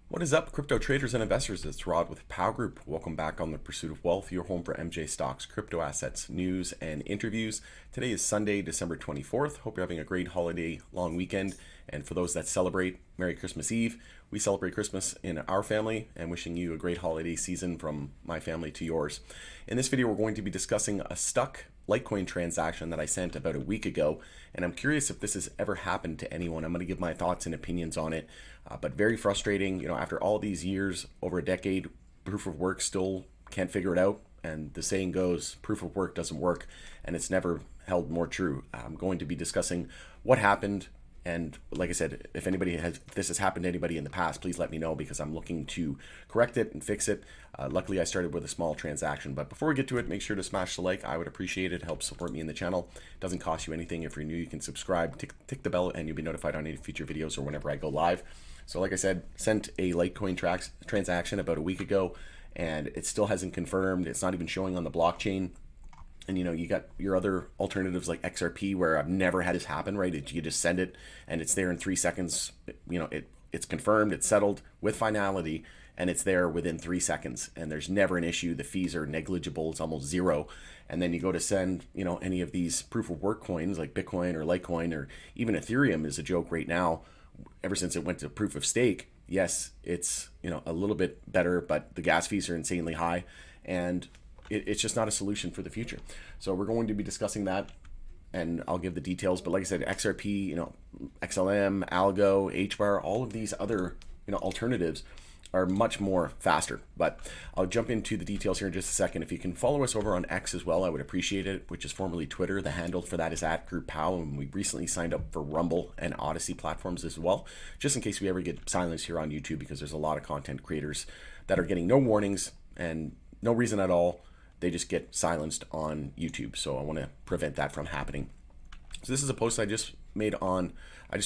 What is up, crypto traders and investors? It's Rod with PoW Group. Welcome back on the Pursuit of Wealth, your home for MJ stocks, crypto assets, news, and interviews. Today is Sunday, December 24th. Hope you're having a great holiday long weekend. And for those that celebrate, Merry Christmas Eve. We celebrate Christmas in our family and wishing you a great holiday season from my family to yours. In this video, we're going to be discussing a stuck Litecoin transaction that I sent about a week ago, and I'm curious if this has ever happened to anyone. I'm going to give my thoughts and opinions on it, but very frustrating. After all these years, over a decade, proof of work still can't figure it out, and the saying goes, proof of work doesn't work, and it's never held more true. I'm going to be discussing what happened. And like I said, if this has happened to anybody in the past, please let me know because I'm looking to correct it and fix it. Luckily, I started with a small transaction. But before we get to it, make sure to smash the like. I would appreciate it. It helps support me in the channel. It doesn't cost you anything. If you're new, you can subscribe, tick the bell, and you'll be notified on any future videos or whenever I go live. So like I said, sent a Litecoin transaction about a week ago, and it still hasn't confirmed. It's not even showing on the blockchain. And you got your other alternatives like XRP, where I've never had this happen, right? You just send it and it's there in 3 seconds. It's confirmed, it's settled with finality, and it's there within 3 seconds. And there's never an issue. The fees are negligible, it's almost zero. And then you go to send, any of these proof of work coins like Bitcoin or Litecoin or even Ethereum is a joke right now. Ever since it went to proof of stake, yes, it's a little bit better, but the gas fees are insanely high, and it's just not a solution for the future. So we're going to be discussing that, and I'll give the details. But like I said, XRP, XLM, Algo, HBAR, all of these other alternatives are much more faster. But I'll jump into the details here in just a second. If you can follow us over on X as well, I would appreciate it, which is formerly Twitter. The handle for that is @GroupPow, and we recently signed up for Rumble and Odyssey platforms as well, just in case we ever get silenced here on YouTube, because there's a lot of content creators that are getting no warnings and no reason at all. They just get silenced on YouTube. So I want to prevent that from happening. So this is a post I just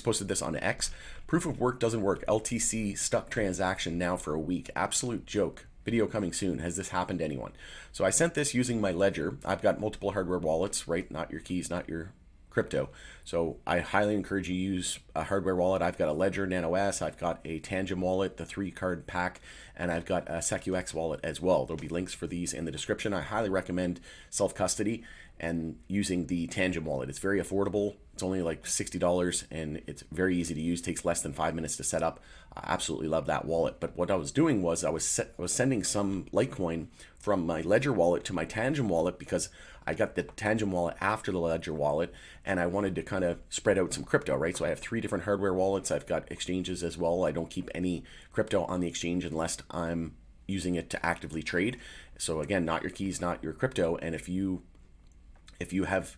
posted this on X. Proof of work doesn't work. LTC stuck transaction now for a week. Absolute joke. Video coming soon. Has this happened to anyone? So I sent this using my ledger. I've got multiple hardware wallets, right? Not your keys, not your crypto. So I highly encourage you to use a hardware wallet. I've got a Ledger Nano S, I've got a Tangem wallet, the 3-card pack, and I've got a SecuX wallet as well. There'll be links for these in the description. I highly recommend self-custody and using the Tangem wallet. It's very affordable. It's only like $60 and it's very easy to use. Takes less than 5 minutes to set up. I absolutely love that wallet. But what I was doing was I was sending some Litecoin from my Ledger wallet to my Tangem wallet, because I got the Tangem wallet after the Ledger wallet, and I wanted to kind of spread out some crypto, right? So I have 3 different hardware wallets. I've got exchanges as well. I don't keep any crypto on the exchange unless I'm using it to actively trade. So again, not your keys, not your crypto. And if you have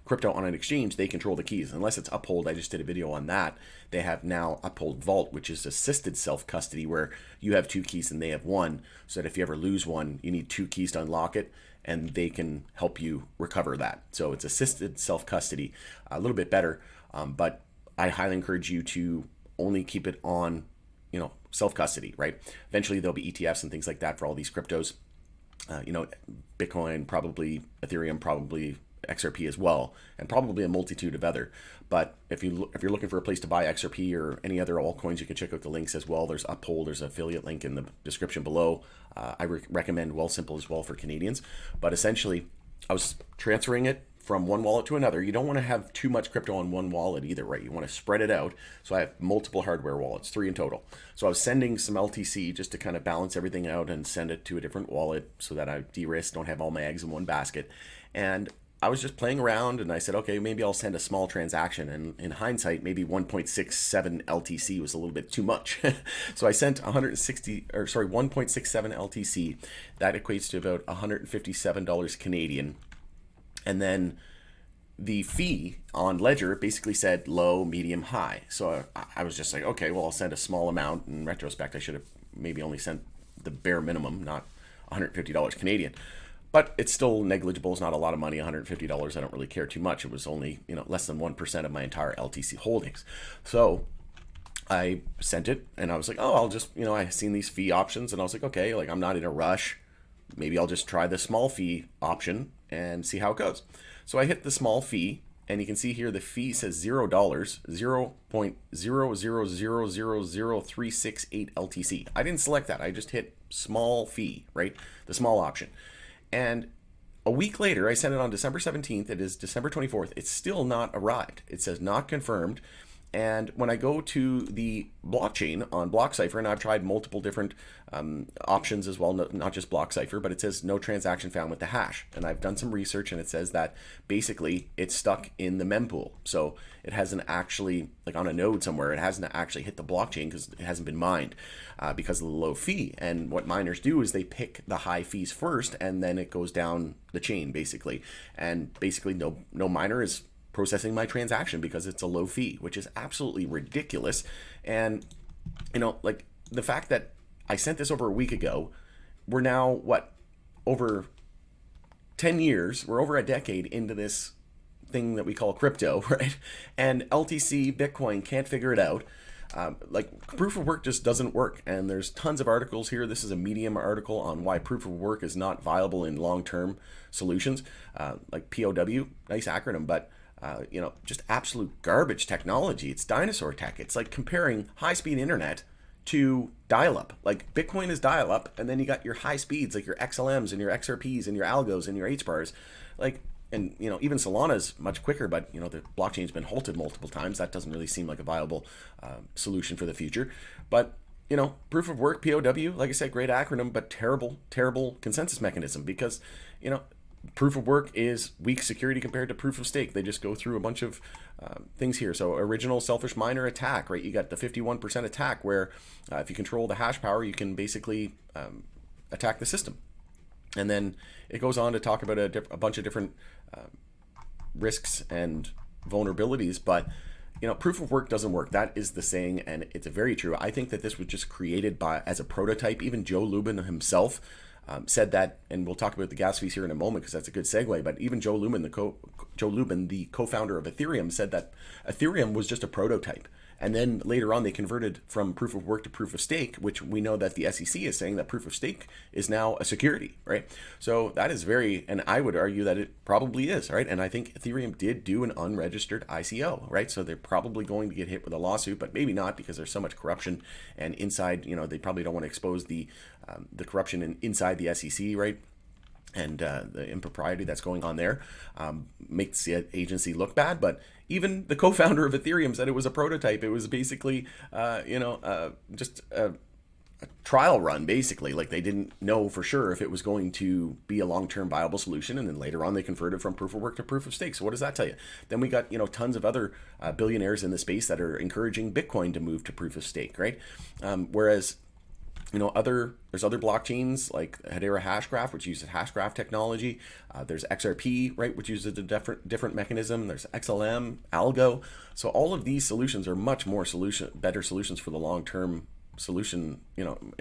crypto on an exchange, they control the keys. Unless it's Uphold, I just did a video on that. They have now Uphold Vault, which is assisted self-custody, where you have 2 keys and they have 1, so that if you ever lose one, you need 2 keys to unlock it, and they can help you recover that. So it's assisted self-custody, a little bit better, but I highly encourage you to only keep it on, self-custody, right? Eventually there'll be ETFs and things like that for all these cryptos. Bitcoin, probably Ethereum, probably XRP as well, and probably a multitude of other. But if you're looking for a place to buy XRP or any other altcoins, you can check out the links as well. There's Uphold, there's an affiliate link in the description below. I recommend Wealthsimple as well for Canadians. But essentially, I was transferring it from one wallet to another. You don't want to have too much crypto on one wallet either, right? You want to spread it out. So I have multiple hardware wallets, 3 in total. So I was sending some LTC just to kind of balance everything out and send it to a different wallet so that I de-risk, don't have all my eggs in one basket. And I was just playing around, and I said, okay, maybe I'll send a small transaction. And in hindsight, maybe 1.67 LTC was a little bit too much. So I sent 167 LTC. That equates to about $157 Canadian. And then the fee on Ledger basically said low, medium, high. So I was just like, okay, well, I'll send a small amount. In retrospect, I should have maybe only sent the bare minimum, not $150 Canadian. But it's still negligible. It's not a lot of money. $150, I don't really care too much. It was only, less than 1% of my entire LTC holdings. So I sent it, and I was like, oh, I'll just, I seen these fee options, and I was like, okay, like I'm not in a rush. Maybe I'll just try the small fee option and see how it goes. So I hit the small fee and you can see here the fee says $0, 0.0000368 LTC. I didn't select that. I just hit small fee, right? The small option. And a week later, I sent it on December 17th. It is December 24th. It's still not arrived. It says not confirmed. And when I go to the blockchain on BlockCipher, and I've tried multiple different options as well, not just BlockCipher, but it says no transaction found with the hash. And I've done some research, and it says that basically it's stuck in the mempool. So it hasn't actually, like on a node somewhere, it hasn't actually hit the blockchain because it hasn't been mined because of the low fee. And what miners do is they pick the high fees first, and then it goes down the chain basically. And basically no miner is processing my transaction because it's a low fee, which is absolutely ridiculous. And like the fact that I sent this over a week ago, we're now what, over 10 years, we're over a decade into this thing that we call crypto, right? And LTC Bitcoin can't figure it out. Like proof of work just doesn't work, and there's tons of articles here. This is a Medium article on why proof of work is not viable in long-term solutions, like PoW, nice acronym, but just absolute garbage technology. It's dinosaur tech. It's like comparing high-speed internet to dial-up. Like Bitcoin is dial-up, and then you got your high speeds, like your XLMs and your XRPs and your algos and your H-bars. And even Solana is much quicker, but the blockchain's been halted multiple times. That doesn't really seem like a viable solution for the future. But proof of work, POW, like I said, great acronym, but terrible consensus mechanism, because proof of work is weak security compared to proof of stake. They just go through a bunch of things here. So original selfish miner attack, right? You got the 51% attack where if you control the hash power, you can basically attack the system. And then it goes on to talk about a bunch of different risks and vulnerabilities, but proof of work doesn't work. That is the saying, and it's very true. I think that this was just created as a prototype. Even Joe Lubin himself said that, and we'll talk about the gas fees here in a moment because that's a good segue. But even Joe Lubin, the co-founder of Ethereum, said that Ethereum was just a prototype. And then later on, they converted from proof of work to proof of stake, which we know that the SEC is saying that proof of stake is now a security, right? So that is and I would argue that it probably is, right? And I think Ethereum did do an unregistered ICO, right? So they're probably going to get hit with a lawsuit, but maybe not, because there's so much corruption, and inside, they probably don't want to expose the corruption inside the SEC, right? And the impropriety that's going on there makes the agency look bad. But even the co-founder of Ethereum said it was a prototype. It was basically, just a trial run, basically. Like they didn't know for sure if it was going to be a long-term viable solution. And then later on, they converted from proof of work to proof of stake. So what does that tell you? Then we got, tons of other billionaires in the space that are encouraging Bitcoin to move to proof of stake, right? Whereas there's other blockchains like Hedera Hashgraph, which uses Hashgraph technology. There's XRP, right, which uses a different mechanism. There's XLM, Algo. So all of these solutions are much more better solutions for the long-term solution,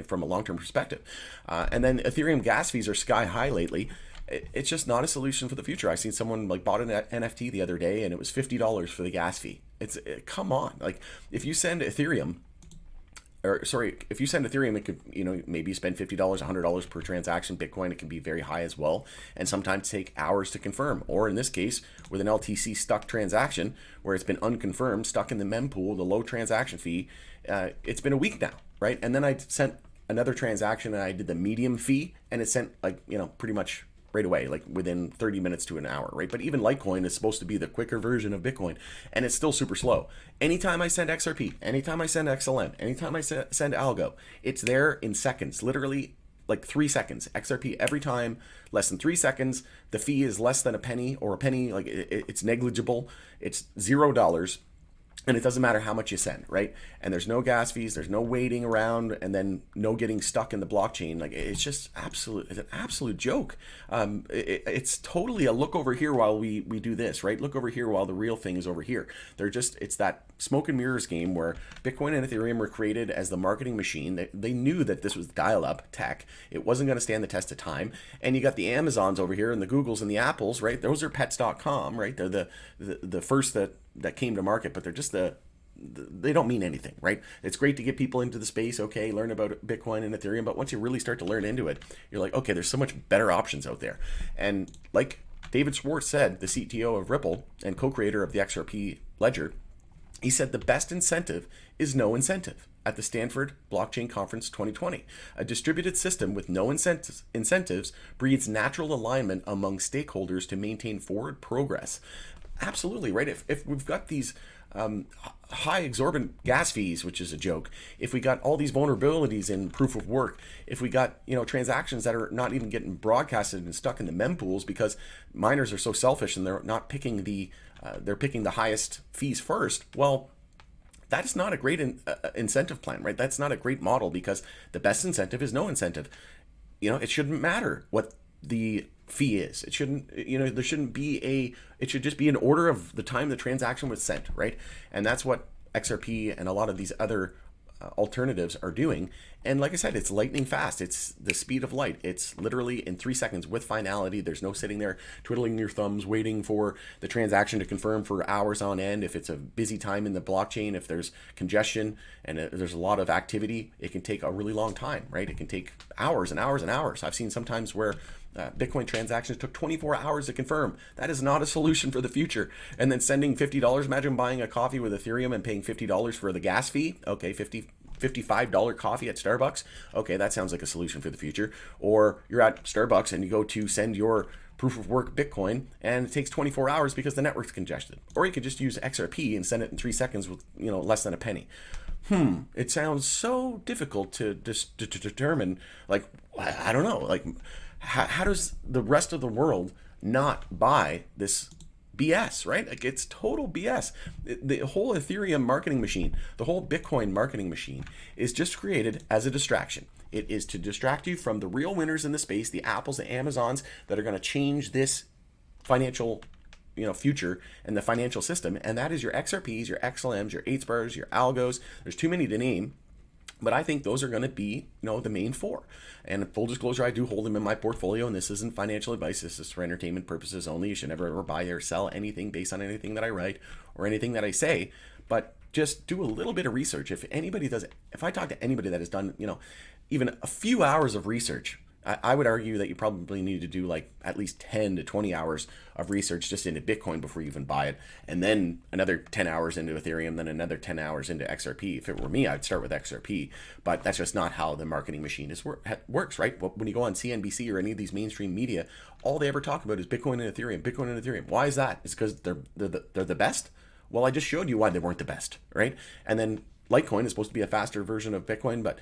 from a long-term perspective. And then Ethereum gas fees are sky high lately. It's just not a solution for the future. I seen someone bought an NFT the other day, and it was $50 for the gas fee. Come on, like if you send Ethereum. If you send Ethereum, it could, maybe you spend $50, $100 per transaction. Bitcoin, it can be very high as well, and sometimes take hours to confirm. Or in this case, with an LTC stuck transaction, where it's been unconfirmed, stuck in the mempool, the low transaction fee, it's been a week now, right? And then I sent another transaction, and I did the medium fee, and it sent pretty much right away, like within 30 minutes to an hour, right? But even Litecoin is supposed to be the quicker version of Bitcoin, and it's still super slow. Anytime I send XRP, anytime I send XLM, anytime I send Algo, it's there in seconds, literally like 3 seconds. XRP every time, less than 3 seconds. The fee is less than a penny, or a penny, like it's negligible. It's $0. And it doesn't matter how much you send, right? And there's no gas fees, there's no waiting around, and then no getting stuck in the blockchain. Like it's just it's an absolute joke. It's totally a look over here while we do this, right? Look over here while the real thing is over here. It's that smoke and mirrors game where Bitcoin and Ethereum were created as the marketing machine. They knew that this was dial-up tech. It wasn't going to stand the test of time. And you got the Amazons over here and the Googles and the Apples, right? Those are pets.com, right? They're the first that came to market, but they're just they don't mean anything, right? It's great to get people into the space, okay, learn about Bitcoin and Ethereum, but once you really start to learn into it, you're like, okay, there's so much better options out there. And like David Schwartz said, the CTO of Ripple and co-creator of the XRP ledger, he said the best incentive is no incentive at the Stanford Blockchain Conference 2020. A distributed system with no incentives breeds natural alignment among stakeholders to maintain forward progress. Absolutely, right? If we've got these high exorbitant gas fees, which is a joke, if we got all these vulnerabilities in proof of work, if we got transactions that are not even getting broadcasted and stuck in the mempools because miners are so selfish and they're not picking they're picking the highest fees first, well, that's not a great incentive plan, right? That's not a great model, because the best incentive is no incentive. It shouldn't matter what the fee is. It shouldn't, there shouldn't be it should just be an order of the time the transaction was sent, right? And that's what XRP and a lot of these other alternatives are doing. And like I said, it's lightning fast. It's the speed of light. It's literally in 3 seconds with finality. There's no sitting there twiddling your thumbs waiting for the transaction to confirm for hours on end. If it's a busy time in the blockchain, if there's congestion and there's a lot of activity, it can take a really long time, right? It can take hours and hours and hours. I've seen sometimes where Bitcoin transactions took 24 hours to confirm. That is not a solution for the future. And then sending $50, imagine buying a coffee with Ethereum and paying $50 for the gas fee. Okay, $55 coffee at Starbucks. Okay, that sounds like a solution for the future. Or you're at Starbucks and you go to send your proof of work Bitcoin and it takes 24 hours because the network's congested. Or you could just use XRP and send it in 3 seconds with less than a penny. It sounds so difficult to determine. Like, I don't know, like, how does the rest of the world not buy this BS, right? Like, it's total BS. The whole Ethereum marketing machine, the whole Bitcoin marketing machine is just created as a distraction. It is to distract you from the real winners in the space, the Apples, the Amazons that are going to change this financial future and the financial system. And that is your XRPs, your XLMs, your 8 bars, your algos. There's too many to name. But I think those are going to be, the main four. And full disclosure, I do hold them in my portfolio, and this isn't financial advice. This is for entertainment purposes only. You should never ever buy or sell anything based on anything that I write or anything that I say. But just do a little bit of research. If I talk to anybody that has done, even a few hours of research, I would argue that you probably need to do like at least 10 to 20 hours of research just into Bitcoin before you even buy it. And then another 10 hours into Ethereum, then another 10 hours into XRP. If it were me, I'd start with XRP. But that's just not how the marketing machine works, right? When you go on CNBC or any of these mainstream media, all they ever talk about is Bitcoin and Ethereum, Bitcoin and Ethereum. Why is that? It's because they're the best? Well, I just showed you why they weren't the best, right? And then Litecoin is supposed to be a faster version of Bitcoin, but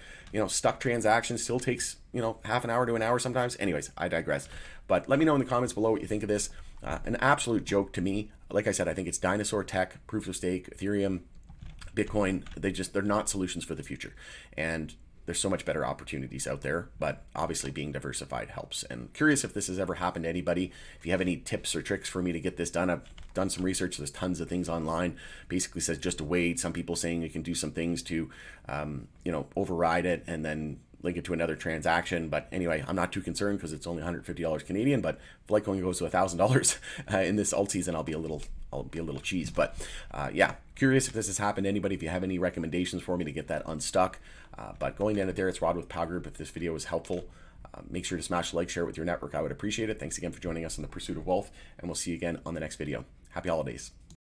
stuck transactions still takes half an hour to an hour sometimes. Anyways, I digress. But let me know in the comments below what you think of this. An absolute joke to me. Like I said, I think it's dinosaur tech, proof of stake, Ethereum, Bitcoin. They're not solutions for the future. And there's so much better opportunities out there, but obviously being diversified helps. And curious if this has ever happened to anybody. If you have any tips or tricks for me to get this done, I've done some research. There's tons of things online. Basically says just to wait. Some people saying you can do some things to, override it and then link it to another transaction. But anyway, I'm not too concerned because it's only $150 Canadian. But if Litecoin goes to $1,000 in this alt season, I'll be a little cheese. But yeah, curious if this has happened to anybody. If you have any recommendations for me to get that unstuck. But going down it there, it's Rod with PoW Group. If this video was helpful, make sure to smash the like, share it with your network. I would appreciate it. Thanks again for joining us on the Pursuit of Wealth, and we'll see you again on the next video. Happy holidays.